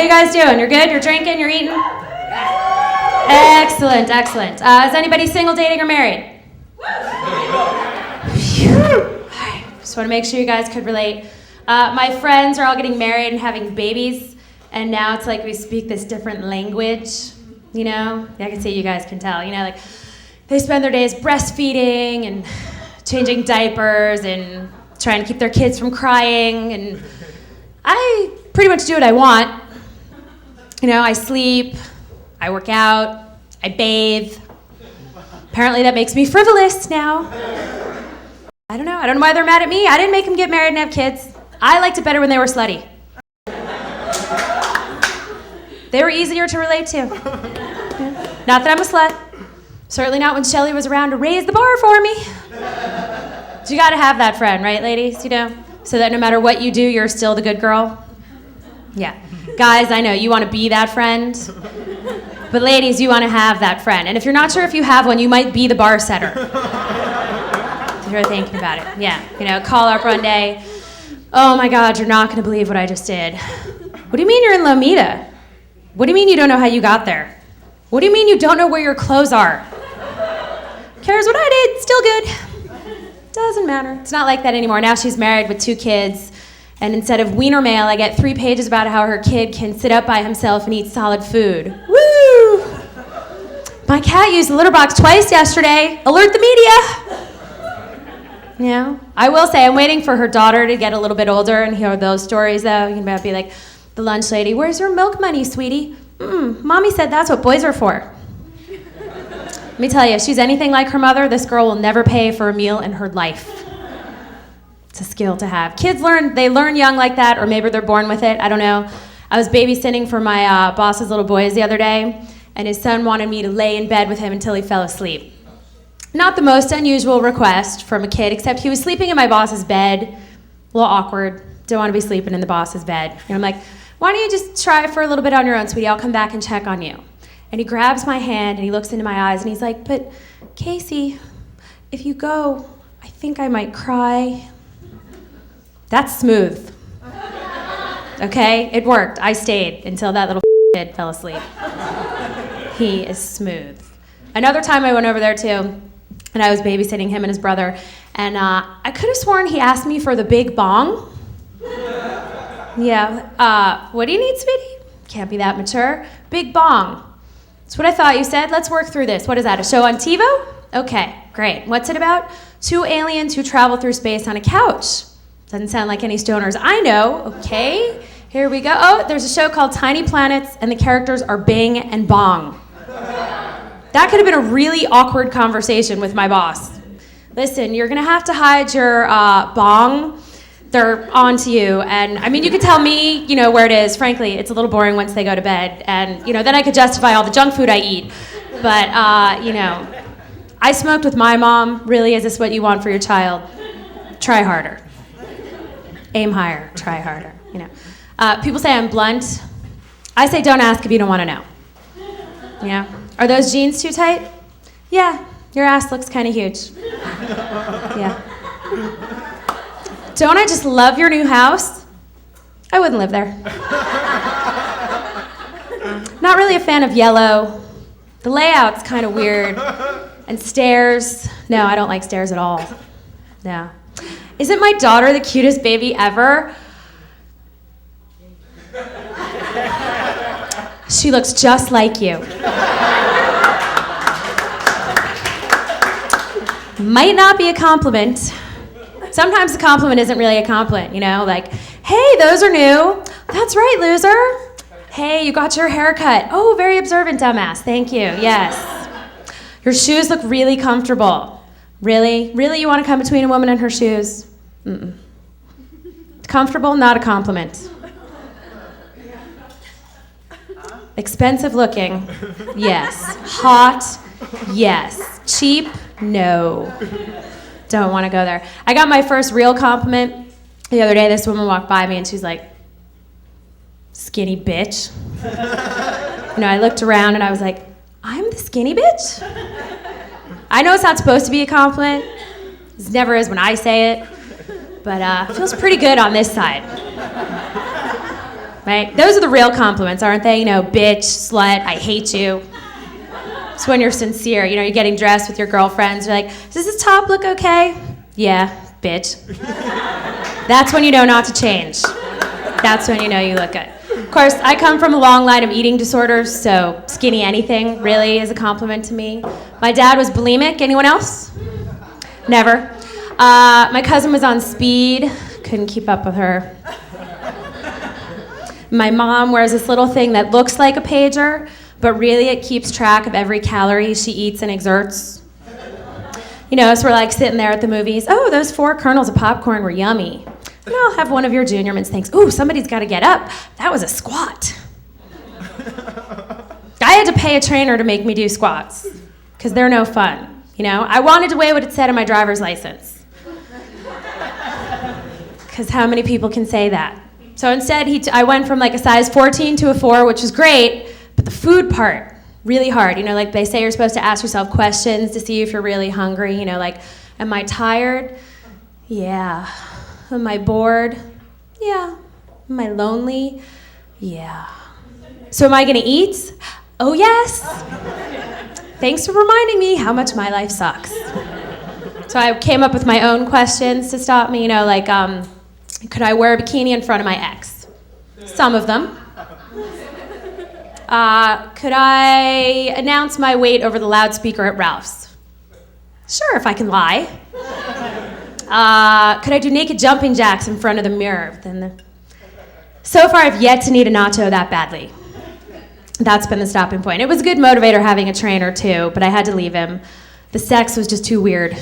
you guys doing? You're good? You're drinking? You're eating? Excellent, excellent. Is anybody single, dating, or married? Just want to make sure you guys could relate. My friends are all getting married and having babies, and now it's like we speak this different language, you know? I can see you guys can tell, you know, like they spend their days breastfeeding and changing diapers and trying to keep their kids from crying, and I pretty much do what I want. You know, I sleep, I work out, I bathe. Apparently that makes me frivolous now. I don't know why they're mad at me. I didn't make them get married and have kids. I liked it better when they were slutty. They were easier to relate to. Yeah. Not that I'm a slut. Certainly not when Shelly was around to raise the bar for me. So you gotta have that friend, right, ladies? You know, so that no matter what you do, you're still the good girl. Yeah. Guys, I know, you wanna be that friend. But ladies, you wanna have that friend. And if you're not sure if you have one, you might be the bar setter. If you're thinking about it. Yeah, you know, call up one day. Oh my God, you're not gonna believe what I just did. What do you mean you're in Lomita? What do you mean you don't know how you got there? What do you mean you don't know where your clothes are? Cares what I did, still good. Doesn't matter. It's not like that anymore. Now she's married with 2 kids, and instead of wiener mail, I get 3 pages about how her kid can sit up by himself and eat solid food. Woo! My cat used the litter box twice yesterday. Alert the media! Yeah. I will say, I'm waiting for her daughter to get a little bit older and hear those stories, though. You can be like, the lunch lady, where's your milk money, sweetie? Mommy said that's what boys are for. Let me tell you, if she's anything like her mother, this girl will never pay for a meal in her life. It's a skill to have. Kids they learn young like that, or maybe they're born with it, I don't know. I was babysitting for my boss's little boys the other day, and his son wanted me to lay in bed with him until he fell asleep. Not the most unusual request from a kid, except he was sleeping in my boss's bed. A little awkward. Don't want to be sleeping in the boss's bed. And I'm like, why don't you just try for a little bit on your own, sweetie? I'll come back and check on you. And he grabs my hand and he looks into my eyes and he's like, but Kacey, if you go, I think I might cry. That's smooth. Okay, it worked. I stayed until that little kid fell asleep. He is smooth. Another time I went over there too, and I was babysitting him and his brother, and I could have sworn he asked me for the big bong. Yeah, what do you need, sweetie? Can't be that mature. Big bong. That's what I thought you said. Let's work through this. What is that, a show on TiVo? Okay, great. What's it about? 2 aliens who travel through space on a couch. Doesn't sound like any stoners I know. Okay, here we go. Oh, there's a show called Tiny Planets, and the characters are Bing and Bong. That could have been a really awkward conversation with my boss. Listen, you're gonna have to hide your bong. They're on to you, and I mean, you could tell me, you know, where it is. Frankly, it's a little boring once they go to bed, and, you know, then I could justify all the junk food I eat. But, you know, I smoked with my mom. Really, is this what you want for your child? Try harder. Aim higher, try harder, you know. People say I'm blunt. I say don't ask if you don't want to know. Yeah. Are those jeans too tight? Yeah, your ass looks kind of huge. Yeah. Don't I just love your new house? I wouldn't live there. Not really a fan of yellow. The layout's kind of weird. And stairs. No, I don't like stairs at all. No. Isn't my daughter the cutest baby ever? She looks just like you. Might not be a compliment. Sometimes a compliment isn't really a compliment, you know? Like, hey, those are new. That's right, loser. Hey, you got your hair cut. Oh, very observant, dumbass. Thank you, yes. Your shoes look really comfortable. Really? Really, you want to come between a woman and her shoes? Mm-mm. Comfortable, not a compliment. Expensive looking, yes. Hot, yes. Cheap, no. Don't want to go there. I got my first real compliment the other day. This woman walked by me and she's like, skinny bitch. You know, I looked around and I was like, I'm the skinny bitch? I know it's not supposed to be a compliment. It never is when I say it. But it feels pretty good on this side. right? Those are the real compliments, aren't they? Bitch, slut, I hate you. It's when you're sincere. You're getting dressed with your girlfriends. You're like, does this top look okay? Yeah, bitch. That's when you know not to change. That's when you know you look good. Of course, I come from a long line of eating disorders, so skinny anything really is a compliment to me. My dad was bulimic. Anyone else? Never. My cousin was on speed. Couldn't keep up with her. My mom wears this little thing that looks like a pager, but really it keeps track of every calorie she eats and exerts. So we're like sitting there at the movies. Oh, those 4 kernels of popcorn were yummy. And I'll have one of your junior mints thinks, ooh, somebody's got to get up. That was a squat. I had to pay a trainer to make me do squats because they're no fun. I wanted to weigh what it said on my driver's license. Because how many people can say that? So instead, I went from like a size 14 to a 4, which was great, but the food part, really hard. Like they say you're supposed to ask yourself questions to see if you're really hungry. Like, am I tired? Yeah. Am I bored? Yeah. Am I lonely? Yeah. So am I gonna eat? Oh yes. Thanks for reminding me how much my life sucks. So I came up with my own questions to stop me, could I wear a bikini in front of my ex? Some of them. Could I announce my weight over the loudspeaker at Ralph's? Sure, if I can lie. Could I do naked jumping jacks in front of the mirror? So far, I've yet to need a nacho that badly. That's been the stopping point. It was a good motivator having a trainer, too, but I had to leave him. The sex was just too weird.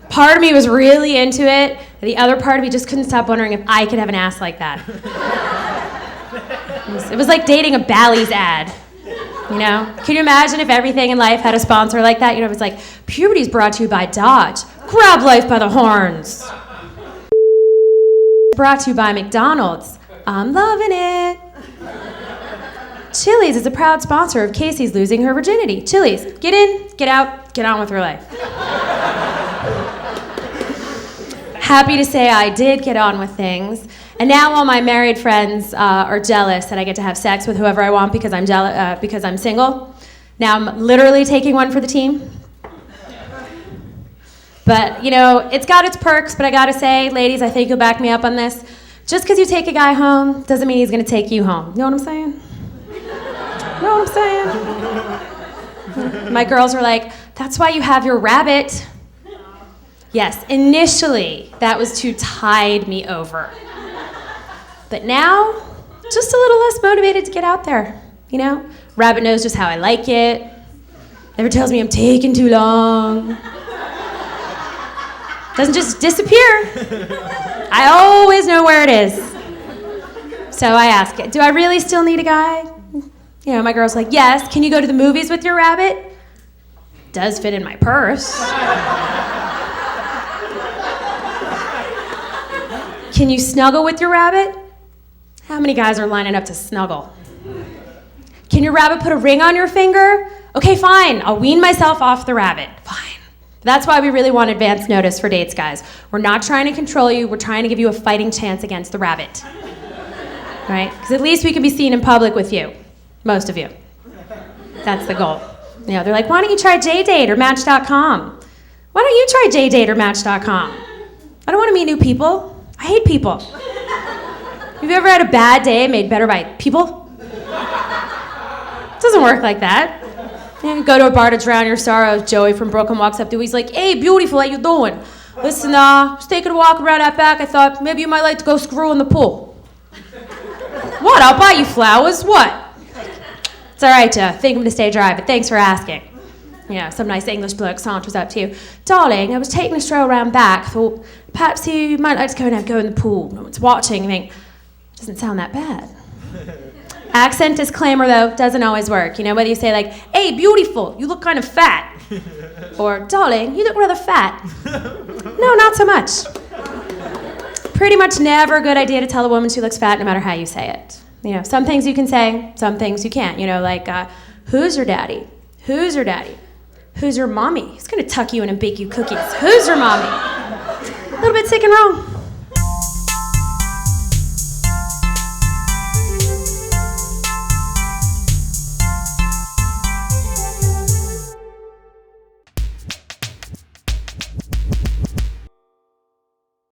Part of me was really into it. The other part of me just couldn't stop wondering if I could have an ass like that. It was like dating a Bally's ad. Can you imagine if everything in life had a sponsor like that? It was like, puberty's brought to you by Dodge. Grab life by the horns. Brought to you by McDonald's. I'm loving it. Chili's is a proud sponsor of Kacey's losing her virginity. Chili's, get in, get out, get on with your life. Happy to say I did get on with things. And now all my married friends are jealous that I get to have sex with whoever I want because I'm single. Now I'm literally taking one for the team. But, it's got its perks, but I gotta say, ladies, I think you'll back me up on this. Just because you take a guy home doesn't mean he's gonna take you home. You know what I'm saying? You know what I'm saying? My girls were like, that's why you have your rabbit. Yes, initially, that was to tide me over. But now, just a little less motivated to get out there, Rabbit knows just how I like it. Never tells me I'm taking too long. Doesn't just disappear. I always know where it is. So I ask it, do I really still need a guy? My girl's like, yes. Can you go to the movies with your rabbit? Does fit in my purse. Can you snuggle with your rabbit? How many guys are lining up to snuggle? Can your rabbit put a ring on your finger? Okay, fine. I'll wean myself off the rabbit. Fine. That's why we really want advance notice for dates, guys. We're not trying to control you. We're trying to give you a fighting chance against the rabbit. Right? Because at least we can be seen in public with you. Most of you. That's the goal. They're like, why don't you try JDate or Match.com? Why don't you try JDate or Match.com? I don't want to meet new people. I hate people. Have you ever had a bad day made better by people? It doesn't work like that. You go to a bar to drown your sorrows. Joey from Brooklyn walks up to you. He's like, hey, beautiful, how you doing? Listen, just taking a walk around that back. I thought maybe you might like to go screw in the pool. What? I'll buy you flowers. What? It's all right to think I'm going to stay dry, but thanks for asking. Some nice English bloke saunters up to you. Darling, I was taking a stroll around back. Thought perhaps you might like to go and go in the pool. No one's watching. I think, doesn't sound that bad. Accent disclaimer, though, doesn't always work. Whether you say like, hey, beautiful, you look kind of fat. Or, darling, you look rather fat. No, not so much. Pretty much never a good idea to tell a woman she looks fat no matter how you say it. Some things you can say, some things you can't. Who's your daddy? Who's your daddy? Who's your mommy? He's gonna tuck you in and bake you cookies. Who's your mommy? A little bit sick and wrong.